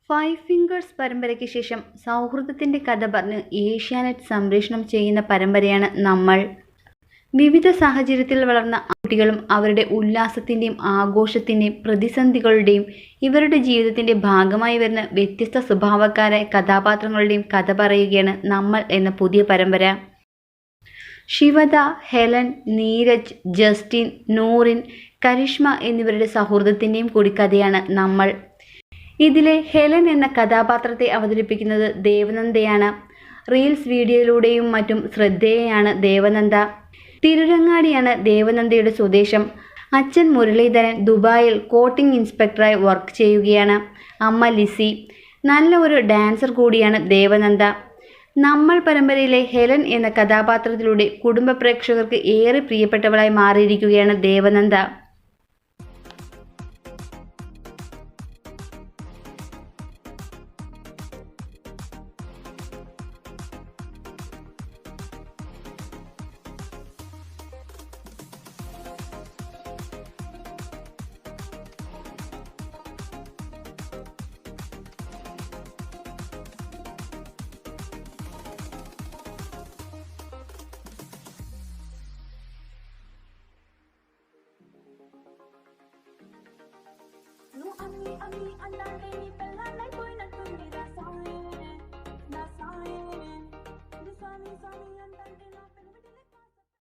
Five fingers പരമ്പരയ്ക്ക് ശേഷം സൗഹൃദത്തിൻ്റെ കഥ പറഞ്ഞ് ഏഷ്യാനെറ്റ് സംപ്രേഷണം ചെയ്യുന്ന പരമ്പരയാണ് നമ്മൾ. വിവിധ സാഹചര്യത്തിൽ വളർന്ന കുട്ടികളും അവരുടെ ഉല്ലാസത്തിൻ്റെയും ആഘോഷത്തിൻ്റെയും പ്രതിസന്ധികളുടെയും ഇവരുടെ ജീവിതത്തിൻ്റെ ഭാഗമായി വരുന്ന വ്യത്യസ്ത സ്വഭാവക്കാരായ കഥാപാത്രങ്ങളുടെയും കഥ പറയുകയാണ് നമ്മൾ എന്ന പുതിയ പരമ്പര. ശിവദ, ഹെലൻ, നീരജ്, ജസ്റ്റിൻ, നൂറിൻ, കരിഷ്മ എന്നിവരുടെ സൗഹൃദത്തിൻ്റെയും കൂടി കഥയാണ് നമ്മൾ. ഇതിലെ ഹെലൻ എന്ന കഥാപാത്രത്തെ അവതരിപ്പിക്കുന്നത് ദേവനന്ദയാണ്. റീൽസ് വീഡിയോയിലൂടെയും മറ്റും ശ്രദ്ധേയയാണ് ദേവനന്ദ. തിരുരങ്ങാടിയാണ് ദേവനന്ദയുടെ സ്വദേശം. അച്ഛൻ മുരളീധരൻ ദുബായിൽ കോട്ടിംഗ് ഇൻസ്പെക്ടറായി വർക്ക് ചെയ്യുകയാണ്. അമ്മ ലിസി. നല്ല ഒരു ഡാൻസർ കൂടിയാണ് ദേവനന്ദ. നമ്മൾ പരമ്പരയിലെ ഹെലൻ എന്ന കഥാപാത്രത്തിലൂടെ കുടുംബ പ്രേക്ഷകർക്ക് ഏറെ പ്രിയപ്പെട്ടവളായി മാറിയിരിക്കുകയാണ് Devananda. Ang dami ni pala